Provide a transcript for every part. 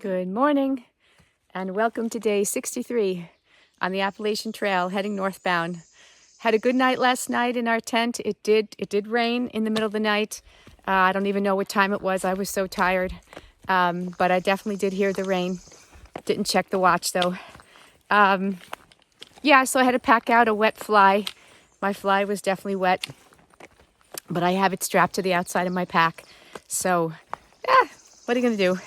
Good morning and welcome to day 63 on the Appalachian Trail heading northbound. Had a good night last night in our tent. It did rain in the middle of the night. I don't even know what time it was. I was so tired. But I definitely did hear the rain. Didn't check the watch though. Yeah, so I had to pack out a wet fly. My fly was definitely wet, but I have it strapped to the outside of my pack. So, yeah, what are you gonna do?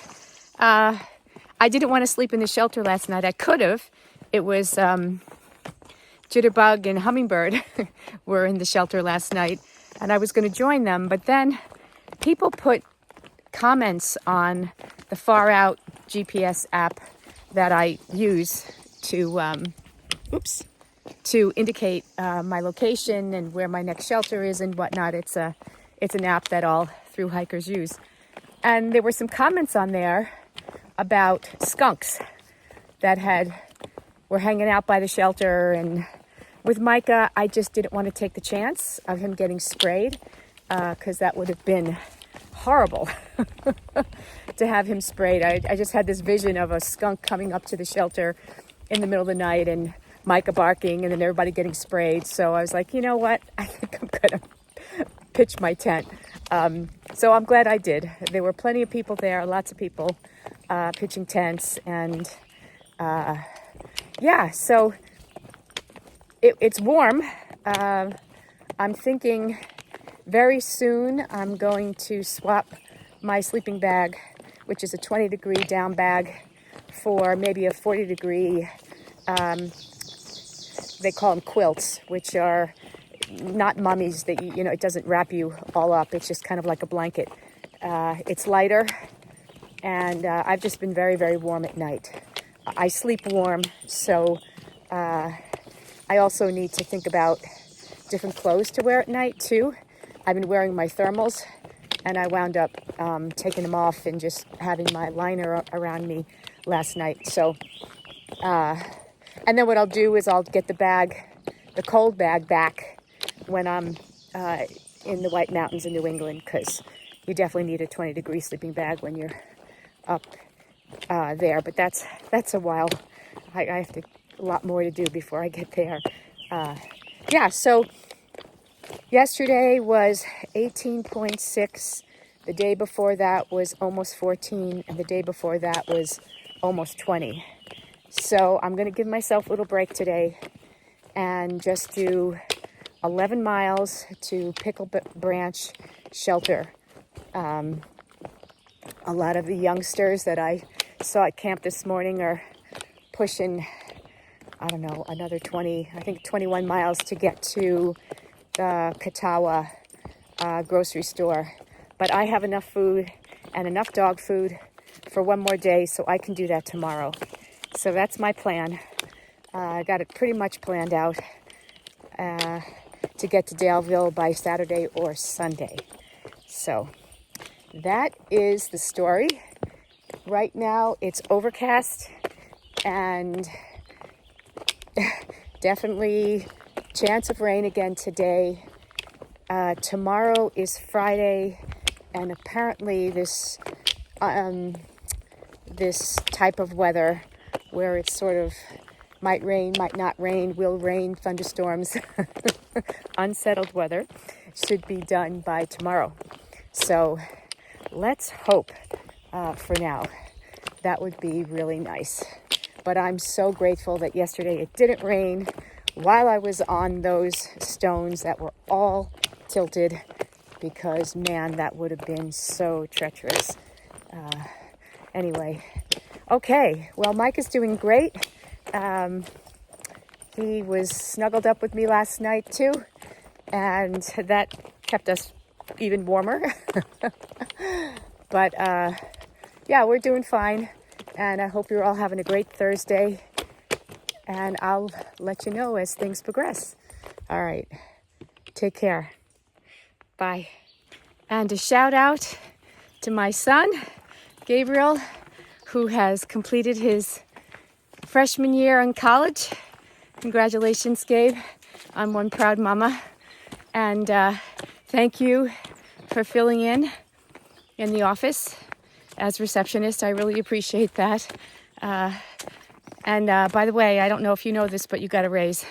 I didn't want to sleep in the shelter last night. I could have. It was Jitterbug and Hummingbird were in the shelter last night, and I was going to join them. But then people put comments on the Far Out GPS app that I use to indicate my location and where my next shelter is and whatnot. It's an app that all thru hikers use, and there were some comments on there about skunks that were hanging out by the shelter. And with Micah, I just didn't want to take the chance of him getting sprayed because that would have been horrible to have him sprayed. I just had this vision of a skunk coming up to the shelter in the middle of the night and Micah barking and then everybody getting sprayed. So I was like, you know what? I think I'm going to pitch my tent. So I'm glad I did. There were plenty of people there, lots of people pitching tents, and yeah, so it's warm. I'm thinking very soon I'm going to swap my sleeping bag, which is a 20-degree down bag, for maybe a 40-degree, they call them quilts, which are not mummies that it doesn't wrap you all up. It's just kind of like a blanket. It's lighter, and I've just been very, very warm at night. I sleep warm, so I also need to think about different clothes to wear at night too. I've been wearing my thermals, and I wound up taking them off and just having my liner around me last night. So, and then what I'll do is I'll get the cold bag back when I'm in the White Mountains in New England, because you definitely need a 20-degree sleeping bag when you're up there. But that's a while. I have a lot more to do before I get there. Yeah, so yesterday was 18.6. The day before that was almost 14. And the day before that was almost 20. So I'm going to give myself a little break today and just do 11 miles to Pickle Branch Shelter. A lot of the youngsters that I saw at camp this morning are pushing, I don't know, another 21 miles to get to the Katawa grocery store. But I have enough food and enough dog food for one more day, so I can do that tomorrow. So that's my plan. I got it pretty much planned out to get to Daleville by Saturday or Sunday. So that is the story. Right now it's overcast and definitely chance of rain again today. Tomorrow is Friday, and apparently this type of weather where it's sort of might rain, might not rain, will rain, thunderstorms, unsettled weather should be done by tomorrow. So let's hope for now. That would be really nice. But I'm so grateful that yesterday it didn't rain while I was on those stones that were all tilted, because man, that would have been so treacherous. Anyway, okay, well, Mike is doing great. He was snuggled up with me last night too, and that kept us even warmer. But yeah, we're doing fine, and I hope you're all having a great Thursday, and I'll let you know as things progress. All right, take care. Bye. And a shout out to my son, Gabriel, who has completed his freshman year in college. Congratulations, Gabe. I'm one proud mama. And thank you for filling in the office as receptionist. I really appreciate that. And by the way, I don't know if you know this, but you got a raise.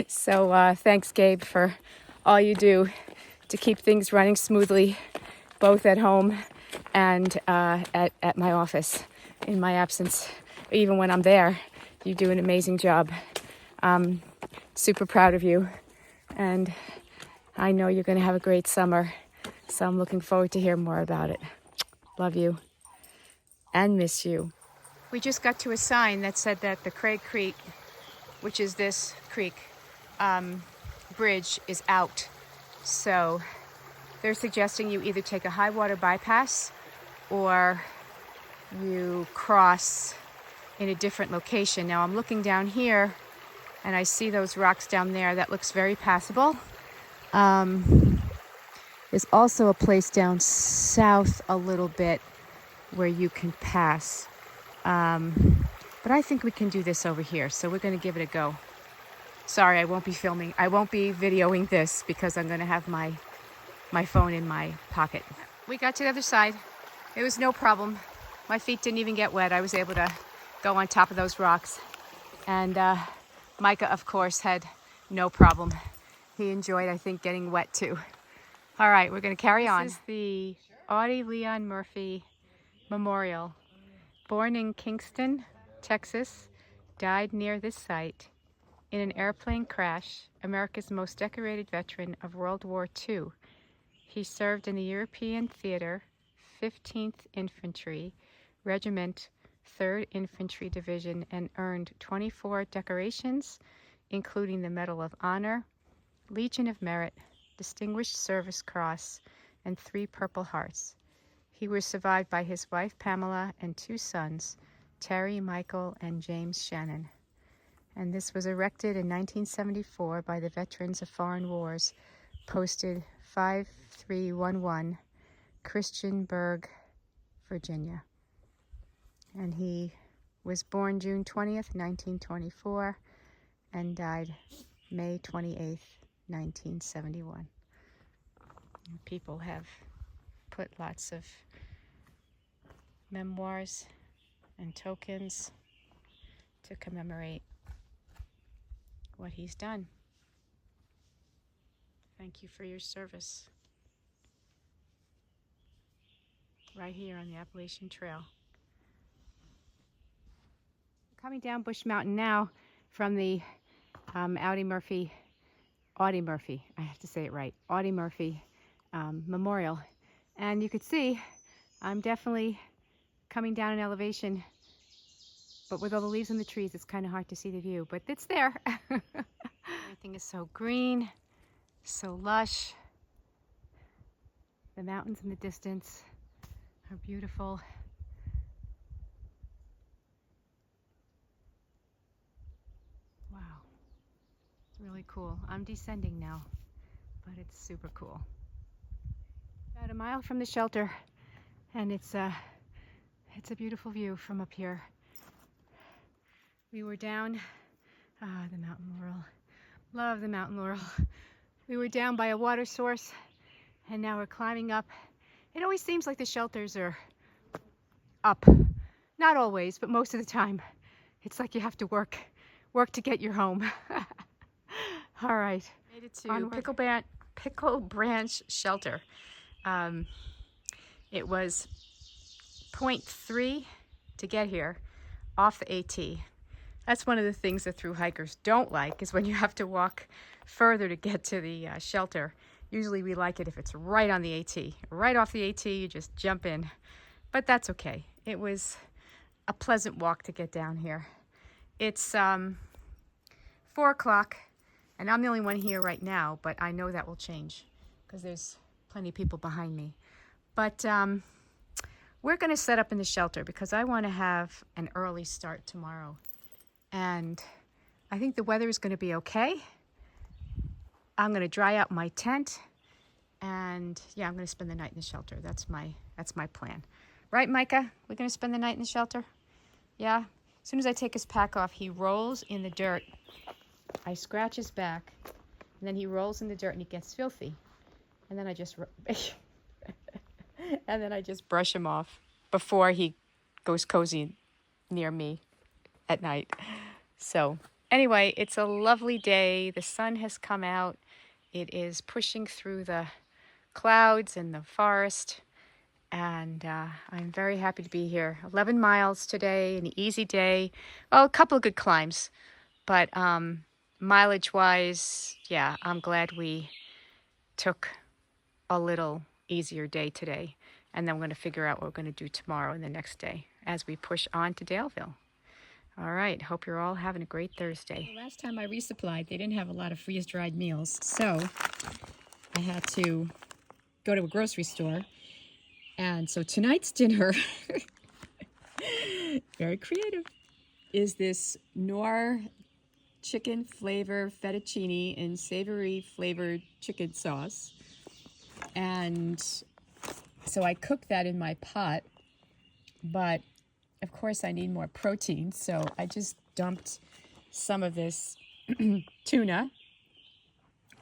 So thanks, Gabe, for all you do to keep things running smoothly, both at home and at my office in my absence. Even when I'm there, you do an amazing job. I'm super proud of you, and I know you're going to have a great summer, so I'm looking forward to hear more about it. Love you and miss you. We just got to a sign that said that the Craig Creek, which is this creek, bridge is out. So they're suggesting you either take a high water bypass or you cross in a different location. Now I'm looking down here and I see those rocks down there. That looks very passable. There's also a place down south a little bit where you can pass. But I think we can do this over here, so we're going to give it a go. Sorry, I won't be videoing this because I'm going to have my phone in my pocket. We got to the other side. It was no problem. My feet didn't even get wet. I was able to go on top of those rocks. And Micah, of course, had no problem. He enjoyed, I think, getting wet too. All right, we're going to carry on. This is the Audie Murphy Memorial. Born in Kingston, Texas, died near this site in an airplane crash, America's most decorated veteran of World War II. He served in the European Theater, 15th Infantry Regiment, 3rd Infantry Division, and earned 24 decorations, including the Medal of Honor, Legion of Merit, Distinguished Service Cross, and 3 Purple Hearts. He was survived by his wife Pamela and 2 sons, Terry, Michael, and James Shannon. And this was erected in 1974 by the Veterans of Foreign Wars, posted 5311 Christiansburg, Virginia. And he was born June 20th, 1924, and died May 28th, 1971. And people have put lots of memoirs and tokens to commemorate what he's done. Thank you for your service. Right here on the Appalachian Trail. Coming down Bush Mountain now from the Audie Murphy, I have to say it right, Audie Murphy Memorial. And you could see I'm definitely coming down in elevation, but with all the leaves on the trees, it's kind of hard to see the view, but it's there. Everything is so green, so lush. The mountains in the distance are beautiful. Wow, it's really cool. I'm descending now, but it's super cool. About a mile from the shelter, and it's a beautiful view from up here. We were down, the mountain laurel. Love the mountain laurel. We were down by a water source, and now we're climbing up. It always seems like the shelters are up. Not always, but most of the time. It's like you have to work to get your home. All right. Made it to Pickle Branch Shelter. It was 0.3 to get here off the AT. That's one of the things that thru hikers don't like, is when you have to walk further to get to the shelter. Usually we like it if it's right on the AT. Right off the AT, you just jump in. But that's okay. It was a pleasant walk to get down here. It's 4 o'clock, and I'm the only one here right now, but I know that will change because there's plenty of people behind me. But we're going to set up in the shelter because I want to have an early start tomorrow. And I think the weather is going to be okay. I'm going to dry out my tent, and yeah, I'm going to spend the night in the shelter. That's my plan. Right, Micah? We're going to spend the night in the shelter? Yeah? As soon as I take his pack off, he rolls in the dirt. I scratch his back, and then he rolls in the dirt and he gets filthy. And then I just And then I just brush him off before he goes cozy near me at night. So anyway, it's a lovely day. The sun has come out. It is pushing through the clouds and the forest. And I'm very happy to be here. 11 miles today, an easy day. Well, a couple of good climbs. But mileage-wise, yeah, I'm glad we took a little easier day today. And then we're going to figure out what we're going to do tomorrow and the next day as we push on to Daleville. All right, hope you're all having a great Thursday. The last time I resupplied, they didn't have a lot of freeze-dried meals, so I had to go to a grocery store. And so tonight's dinner, very creative, is this Knorr chicken flavor fettuccine in savory flavored chicken sauce. And so I cooked that in my pot, but of course I need more protein, so I just dumped some of this tuna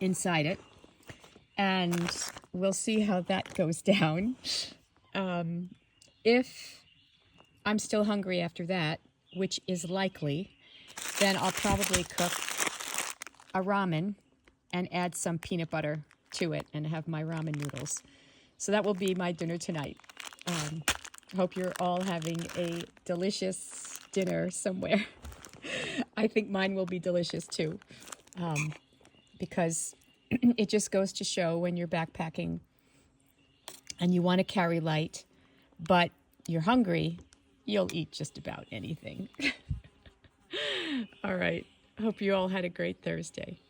inside it, and we'll see how that goes down. If I'm still hungry after that, which is likely, then I'll probably cook a ramen and add some peanut butter to it and have my ramen noodles. So that will be my dinner tonight. Hope you're all having a delicious dinner somewhere. I think mine will be delicious too, because it just goes to show when you're backpacking and you want to carry light, but you're hungry, you'll eat just about anything. All right. Hope you all had a great Thursday.